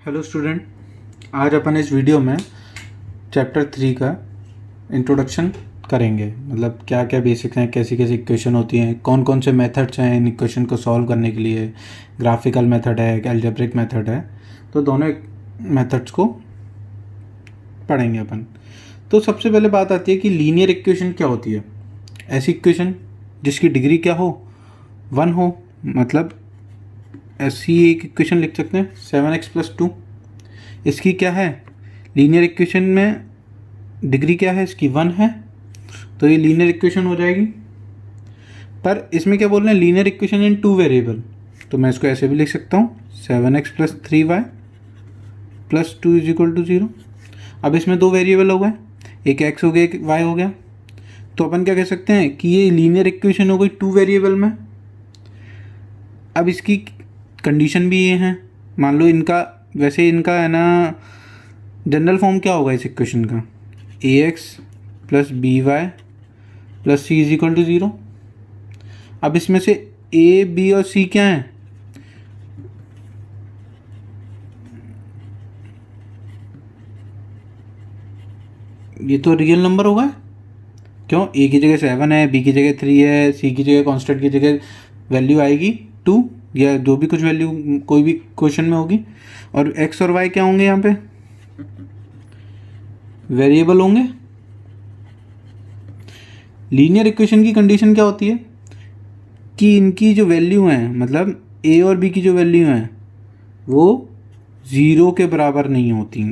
Hello student, आज अपन इस video में चैप्टर 3 का इंट्रोडक्शन करेंगे। मतलब क्या क्या बेसिक्स हैं, कैसी कैसी इक्वेशन होती हैं, कौन कौन से मेथड्स हैं इन इक्वेशन को सॉल्व करने के लिए। ग्राफिकल मेथड है, अलजेब्रिक मेथड है, तो दोनों मेथड्स को पढ़ेंगे अपन। तो सबसे पहले बात आती है कि लीनियर इक्वेशन क्या होती है। ऐसी इक्वेशन जिसकी डिग्री क्या हो, 1 हो। मतलब ऐसी एक इक्वेशन लिख सकते हैं 7x+2। इसकी क्या है, लीनियर इक्वेशन में डिग्री क्या है इसकी, 1 है, तो ये लीनियर इक्वेशन हो जाएगी। पर इसमें क्या बोल रहे हैं, लीनियर इक्वेशन इन 2 वेरिएबल, तो मैं इसको ऐसे भी लिख सकता हूँ 7x+3y+2 = 0। अब इसमें 2 वेरिएबल हो गए, एक x हो गया एक y हो गया, तो अपन क्या कह सकते हैं कि ये लीनियर इक्वेशन हो गई 2 वेरिएबल में। अब इसकी कंडीशन भी ये हैं, मान लो इनका, वैसे इनका है ना, जनरल फॉर्म क्या होगा इस इक्वेशन का, ax + by + c = 0। अब इसमें से a, b और c क्या हैं, ये तो रियल नंबर होगा। क्यों, a की जगह 7 है, b की जगह 3 है, c की जगह कांस्टेंट की जगह वैल्यू आएगी 2, या जो भी कुछ वैल्यू कोई भी क्वेश्चन में होगी। और x और y क्या होंगे, यहाँ पे वेरिएबल होंगे। लीनियर इक्वेशन की कंडीशन क्या होती है कि इनकी जो वैल्यू हैं, मतलब a और b की जो वैल्यू हैं वो 0 के बराबर नहीं होती,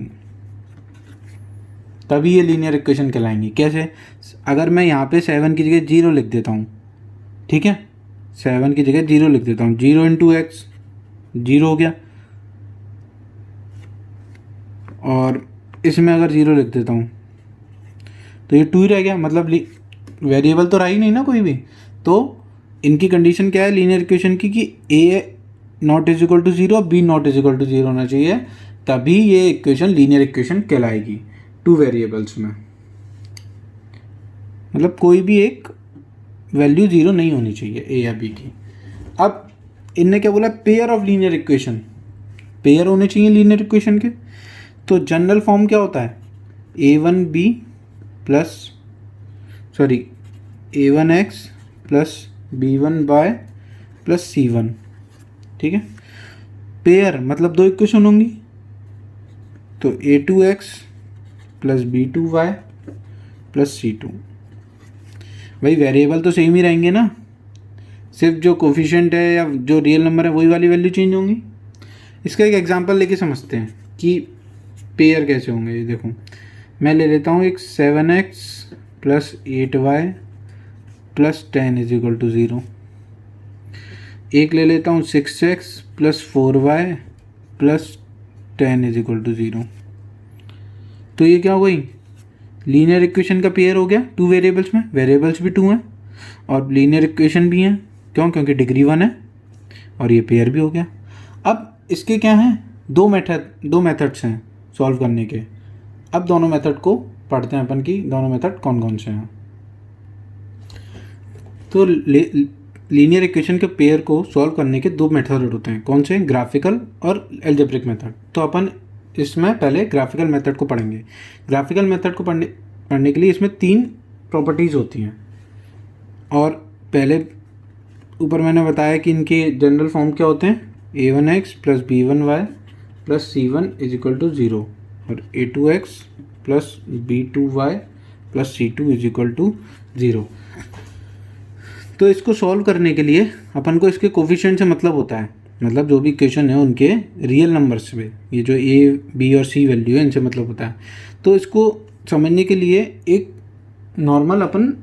तभी ये लीनियर इक्वेशन कहलाएंगी। कैसे, अगर मैं यहाँ पे 7 की जगह 0 लिख देता हूँ, ठीक है, 7 की जगह 0 लिख देता हूँ, 0 × x 0 हो गया, और इसमें अगर 0 लिख देता हूँ तो ये 2 ही रह गया, मतलब वेरिएबल तो रहा ही नहीं ना कोई भी। तो इनकी कंडीशन क्या है लीनियर इक्वेशन की, कि a ≠ 0, b ≠ 0 होना चाहिए, तभी ये इक्वेशन लीनियर इक्वेशन कहलाएगी 2 वेरिएबल्स में। मतलब कोई भी एक वैल्यू 0 नहीं होनी चाहिए a या b की। अब इनने क्या बोला, pair of linear equation, pair होने चाहिए लीनियर इक्वेशन के। तो जनरल फॉर्म क्या होता है, a1x + b1y + c1, ठीक है। पेयर मतलब 2 इक्वेशन होंगी, तो a2x + b2y + c2। भाई वेरिएबल तो सेम ही रहेंगे ना, सिर्फ जो कोफिशिएंट है या जो रियल नंबर है वही वाली वैल्यू चेंज होंगी। इसका एक एग्जांपल लेके समझते हैं कि पेयर कैसे होंगे। ये देखो, मैं ले लेता हूँ एक 7x + 8y + 10 = 0। एक ले लेता हूँ 6x + 4y + 10 = 0। तो ये क्या हो गई, लीनियर इक्वेशन का पेयर हो गया 2 वेरिएबल्स में, वेरिएबल्स भी 2 हैं और लीनियर इक्वेशन भी हैं। क्यों, क्योंकि डिग्री 1 है और ये पेयर भी हो गया। अब इसके क्या हैं, 2 मेथड्स हैं सॉल्व करने के। अब दोनों मेथड को पढ़ते हैं अपन की, दोनों मेथड कौन कौन से हैं। तो लीनियर इक्वेशन के पेयर को सॉल्व करने के 2 मेथड होते हैं, कौन से, ग्राफिकल और अलजेब्रिक मेथड। तो अपन इसमें पहले ग्राफिकल मेथड को पढ़ेंगे। ग्राफिकल मेथड को पढ़ने के लिए इसमें 3 प्रॉपर्टीज़ होती हैं। और पहले ऊपर मैंने बताया कि इनके जनरल फॉर्म क्या होते हैं, a1x + b1y + c1 = 0 और a2x + b2y + c2 = 0। तो इसको सॉल्व करने के लिए अपन को इसके कोफिशिएंट से मतलब होता है, मतलब जो भी इक्वेशन है उनके रियल नंबर्स पे, ये जो a, b और c वैल्यू है इनसे मतलब होता है। तो इसको समझने के लिए एक नॉर्मल अपन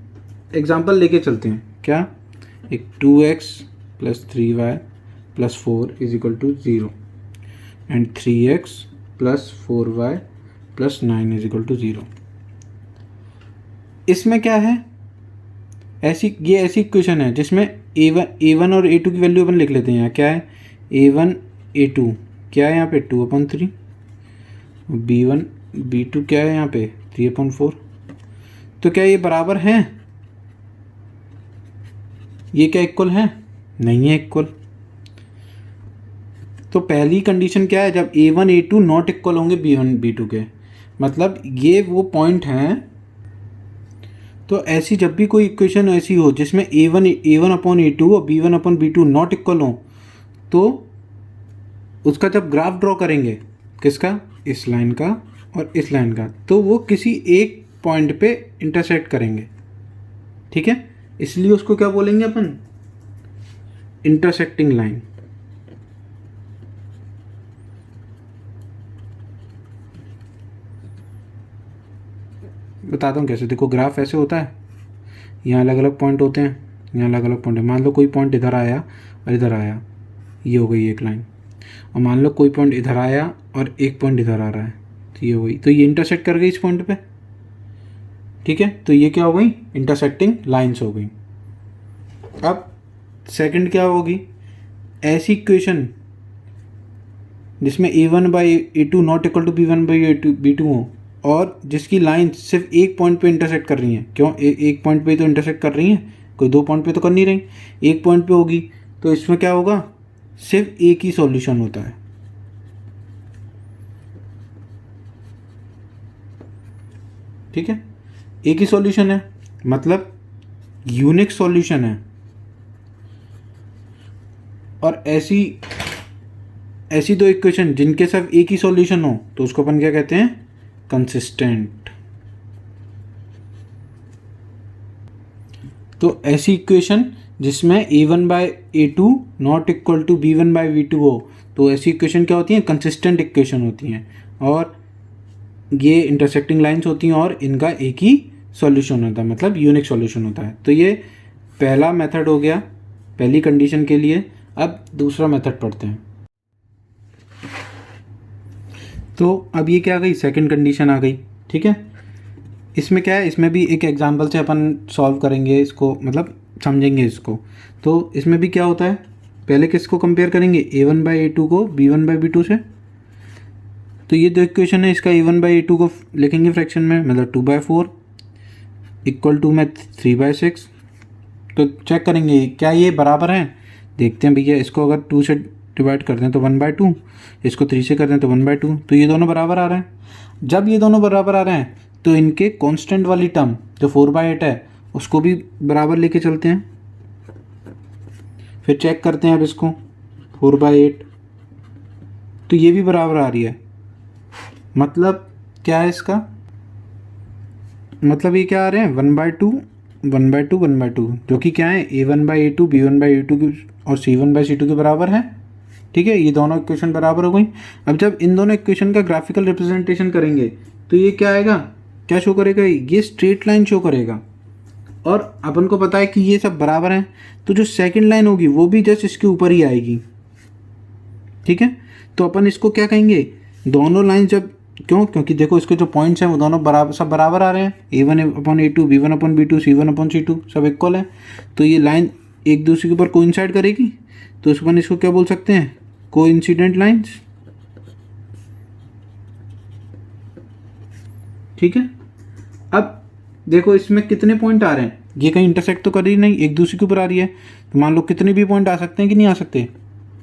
एग्जांपल लेके चलते हैं। क्या, एक 2x + 3y + 4 = 0 and 3x + 4y + 9 = 0। इसमें क्या है, ये ऐसी इक्वेशन है जिसमें a1 और a2 की वैल्यू अपन लिख लेते हैं। यहाँ क्या है, a1 a2 क्या है यहाँ पे 2/3, b1 b2 क्या है यहाँ पे 3/4। तो क्या ये बराबर हैं, ये क्या इक्वल है, नहीं है इक्वल। तो पहली कंडीशन क्या है, जब A1 A2 नॉट इक्वल होंगे B1 B2 के, मतलब ये वो पॉइंट हैं। तो ऐसी जब भी कोई इक्वेशन ऐसी हो जिसमें A1 अपॉन A2 और B1 upon B2 not equal हो, तो उसका जब ग्राफ ड्रॉ करेंगे, किसका, इस लाइन का और इस लाइन का, तो वो किसी एक पॉइंट पे इंटरसेक्ट करेंगे, ठीक है। इसलिए उसको क्या बोलेंगे अपन, इंटरसेक्टिंग लाइन। बताता हूँ कैसे। देखो ग्राफ ऐसे होता है, यहाँ अलग अलग पॉइंट होते हैं, यहाँ अलग अलग पॉइंट है। मान लो कोई पॉइंट इधर आया और इधर आया, ये हो गई एक लाइन। और मान लो कोई पॉइंट इधर आया और एक पॉइंट इधर आ रहा है, तो ये हो गई। तो ये इंटरसेक्ट कर गई इस पॉइंट पे, ठीक है। तो ये क्या हो गई, इंटरसेक्टिंग लाइंस हो गई। अब सेकंड क्या होगी, ऐसी इक्वेशन जिसमें A1 by A2 not equal to B1 by B2 हो, और जिसकी लाइन सिर्फ एक पॉइंट पे इंटरसेक्ट कर रही हैं। क्यों, एक पॉइंट पे तो इंटरसेक्ट कर रही हैं, कोई दो पॉइंट पे तो कर नहीं रही, एक पॉइंट पे होगी। तो इसमें क्या होगा, सिर्फ एक ही सॉल्यूशन होता है, ठीक है। एक ही सॉल्यूशन है, मतलब यूनिक सॉल्यूशन है। और ऐसी दो इक्वेशन जिनके सिर्फ एक ही सॉल्यूशन हो, तो उसको अपन क्या कहते हैं, कंसिस्टेंट। तो ऐसी इक्वेशन जिसमें A1 by A2 not equal to B1 by B2 हो, तो ऐसी इक्वेशन क्या होती हैं, कंसिस्टेंट इक्वेशन होती हैं। और ये इंटरसेक्टिंग लाइंस होती हैं और इनका एक ही सॉल्यूशन होता है, मतलब यूनिक सॉल्यूशन होता है। तो ये पहला मेथड हो गया पहली कंडीशन के लिए। अब दूसरा मेथड पढ़ते हैं। तो अब ये क्या आ गई, सेकंड कंडीशन आ गई, ठीक है। इसमें क्या है, इसमें भी एक एग्जांपल से अपन सॉल्व करेंगे इसको, मतलब समझेंगे इसको। तो इसमें भी क्या होता है, पहले किसको कंपेयर करेंगे, A1 बाई A2 को B1 बाई B2 से। तो ये दो इक्वेशन है, इसका A1 बाई A2 को लिखेंगे फ्रैक्शन में, मतलब 2/4 इक्वल टू में 3/6। तो चेक करेंगे क्या ये बराबर हैं, देखते हैं भैया। इसको अगर 2 से डिवाइड कर दें तो 1/2, इसको 3 से कर दें तो 1/2, तो ये दोनों बराबर आ रहे हैं। जब ये दोनों बराबर आ रहे हैं तो इनके कांस्टेंट वाली टर्म जो 4/8 है उसको भी बराबर लेके चलते हैं। फिर चेक करते हैं अब इसको, 4/8 तो ये भी बराबर आ रही है। मतलब क्या है इसका, मतलब ये क्या आ रहे हैं, 1/2 1/2 1/2, जो कि क्या है, A1 by A2 B1 by A2 और C1 बाई C2 के बराबर है, ठीक है। ये दोनों इक्वेशन बराबर हो गई। अब जब इन दोनों इक्वेशन का ग्राफिकल रिप्रेजेंटेशन करेंगे तो ये क्या आएगा, क्या शो करेगा, ये स्ट्रेट लाइन शो करेगा। और अपन को पता है कि ये सब बराबर हैं, तो जो सेकंड लाइन होगी वो भी जस्ट इसके ऊपर ही आएगी, ठीक है। तो अपन इसको क्या कहेंगे, दोनों लाइन जब, क्यों, क्योंकि देखो इसके जो पॉइंट्स हैं वो दोनों बराबर, सब बराबर आ रहे हैं। A1 upon A2 B1 upon B2 C1 upon C2 सब इक्वल है। तो ये लाइन एक दूसरे के ऊपर कोइंसाइड करेगी, तो अपन इसको क्या बोल सकते हैं, कोइंसिडेंट लाइंस, ठीक है। अब देखो इसमें कितने पॉइंट आ रहे हैं, ये कहीं इंटरसेक्ट तो कर रही नहीं, एक दूसरे के ऊपर आ रही है। तो मान लो कितने भी पॉइंट आ सकते हैं कि नहीं आ सकते,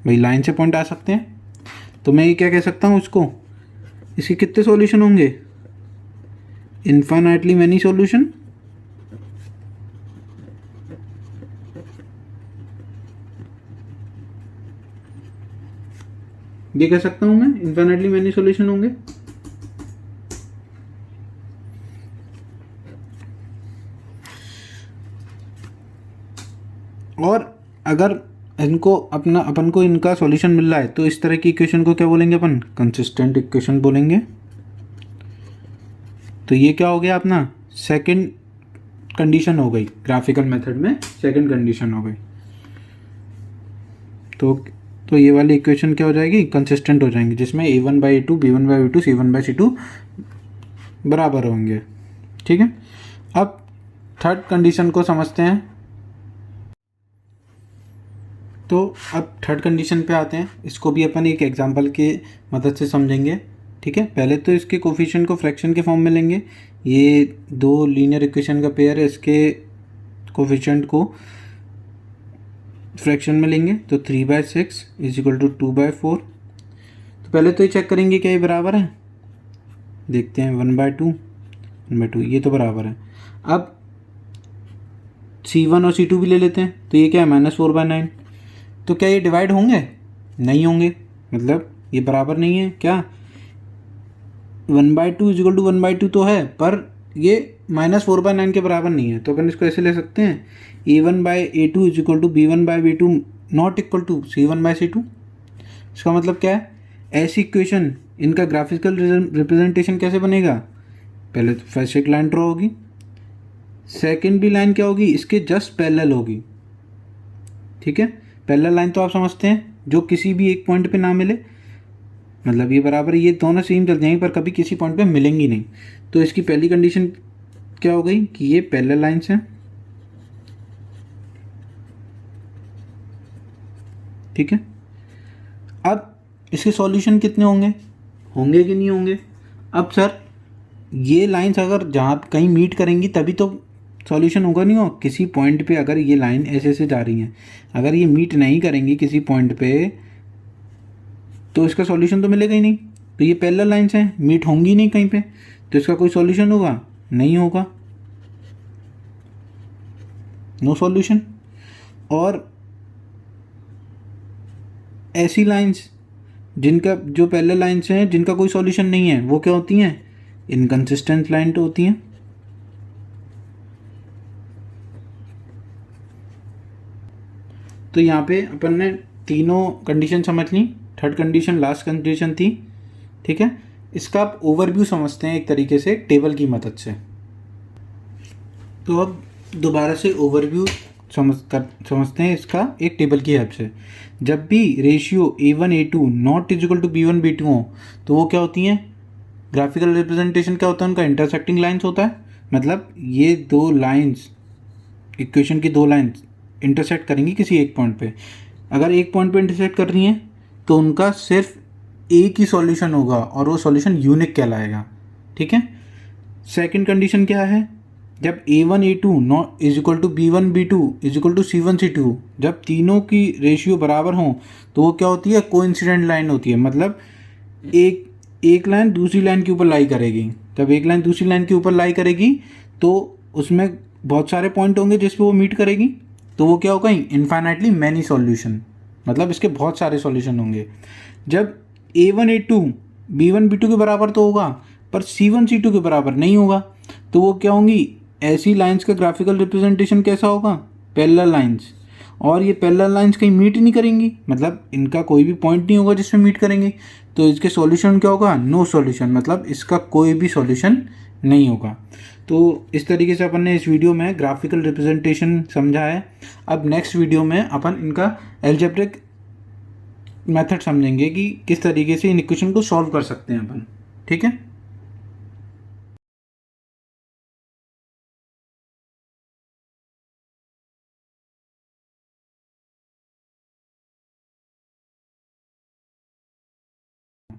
भाई लाइन से पॉइंट आ सकते हैं। तो मैं ये क्या कह सकता हूँ इसको, इसके कितने सॉल्यूशन होंगे, इनफाइनाइटली मैनी सॉल्यूशन। ये कह सकता हूं मैं, इनफाइनाइटली मैनी सॉल्यूशन होंगे। और अगर इनको अपन को इनका सॉल्यूशन मिल रहा है तो इस तरह की इक्वेशन को क्या बोलेंगे अपन, कंसिस्टेंट इक्वेशन बोलेंगे। तो ये क्या हो गया अपना, सेकंड कंडीशन हो गई, ग्राफिकल मेथड में सेकंड कंडीशन हो गई। तो ये वाली इक्वेशन क्या हो जाएगी, कंसिस्टेंट हो जाएंगी, जिसमें A1 by A2 B1 by B2 C1 by C2 बराबर होंगे, ठीक है। अब थर्ड कंडीशन को समझते हैं। तो अब थर्ड कंडीशन पे आते हैं, इसको भी अपन एक एग्जांपल के मदद से समझेंगे, ठीक है। पहले तो इसके कोफिशिएंट को फ्रैक्शन के फॉर्म में लेंगे। ये दो लीनियर इक्वेशन का पेयर है, इसके कोफिशिएंट को फ्रैक्शन में लेंगे। तो 3/6 इज इक्वल टू 2/4 पहले तो ये चेक करेंगे क्या ये बराबर है, देखते हैं 1/2 ये तो बराबर है। अब C1 और C2 भी ले लेते हैं, तो ये क्या है -4/9। तो क्या ये डिवाइड होंगे, नहीं होंगे, मतलब ये बराबर नहीं है। क्या 1/2 = 1/2 तो है, पर ये -4/9 के बराबर नहीं है। तो अपन इसको ऐसे ले सकते हैं A1/A2 = B1/B2 not equal to C1/C2। इसका मतलब क्या है, ऐसी इक्वेशन इनका ग्राफिकल रिप्रेजेंटेशन कैसे बनेगा, पहले तो फर्स्ट एक लाइन ड्रॉ होगी, सेकंड भी लाइन क्या होगी, इसके जस्ट पैरेलल होगी। ठीक है, पैरेलल लाइन तो आप समझते हैं, जो किसी भी एक पॉइंट पे ना मिले, मतलब ये बराबर, ये दोनों सेम चल जाएंगी पर कभी किसी पॉइंट पे मिलेंगी नहीं। तो इसकी पहली कंडीशन क्या हो गई कि ये पैरेलल लाइंस हैं। ठीक है, अब इसके सॉल्यूशन कितने होंगे, होंगे कि नहीं होंगे। अब सर ये लाइंस अगर जहाँ कहीं मीट करेंगी तभी तो सॉल्यूशन होगा, नहीं हो किसी पॉइंट पे अगर ये लाइन ऐसे ऐसे जा रही हैं, अगर ये मीट नहीं करेंगी किसी पॉइंट पे तो इसका सॉल्यूशन तो मिलेगा ही नहीं। तो ये पैरेलल लाइंस हैं, मीट होंगी नहीं कहीं पे, तो इसका कोई सॉल्यूशन होगा, नहीं होगा, नो सॉल्यूशन। और ऐसी लाइंस जिनका जो पैरेलल लाइंस हैं जिनका कोई सॉल्यूशन नहीं है, वो क्या होती हैं, इनकंसिस्टेंट लाइन तो होती हैं। तो यहाँ पे अपन ने तीनों कंडीशन समझ ली, थर्ड कंडीशन लास्ट कंडीशन थी। ठीक है, इसका आप ओवरव्यू समझते हैं एक तरीके से टेबल की मदद से। तो अब दोबारा से ओवरव्यू समझते हैं इसका एक टेबल की हेल्प से। जब भी ratio A1/A2 not equal to B1/B2 हो तो वो क्या होती हैं, ग्राफिकल रिप्रेजेंटेशन क्या होता है उनका, इंटरसेक्टिंग लाइंस होता है। मतलब ये दो लाइंस, इक्वेशन की दो लाइंस इंटरसेक्ट करेंगी किसी एक पॉइंट पे। अगर एक पॉइंट पे इंटरसेक्ट कर रही हैं तो उनका सिर्फ एक ही सॉल्यूशन होगा और वो सॉल्यूशन यूनिक कहलाएगा। ठीक है, सेकंड कंडीशन क्या है, जब A1/A2 not is equal to B1/B2 is equal to C1/C2, जब तीनों की रेशियो बराबर हों तो वो क्या होती है, कोइंसिडेंट लाइन होती है। मतलब एक लाइन दूसरी लाइन के ऊपर लाई करेगी। जब एक लाइन दूसरी लाइन के ऊपर लाई करेगी तो उसमें बहुत सारे पॉइंट होंगे जिस पे वो मीट करेगी, तो वो क्या होगा, इन्फाइनाइटली मैनी सॉल्यूशन, मतलब इसके बहुत सारे सॉल्यूशन होंगे। जब A1/A2 B1/B2 के बराबर तो होगा पर C1/C2 के बराबर नहीं होगा, तो वो क्या होंगी, ऐसी लाइंस का ग्राफिकल रिप्रेजेंटेशन कैसा होगा, पैरेलल लाइंस। और ये पैरेलल लाइंस कहीं मीट नहीं करेंगी, मतलब इनका कोई भी पॉइंट नहीं होगा जिसमें मीट करेंगे, तो इसके सॉल्यूशन क्या होगा, नो सॉल्यूशन, मतलब इसका कोई भी सॉल्यूशन नहीं होगा। तो इस तरीके से अपन ने इस वीडियो में ग्राफिकल रिप्रेजेंटेशन समझा है। अब नेक्स्ट वीडियो में अपन इनका एल्जेब्रिक मेथड समझेंगे कि किस तरीके से इन इक्वेशन को सॉल्व कर सकते हैं अपन। ठीक है।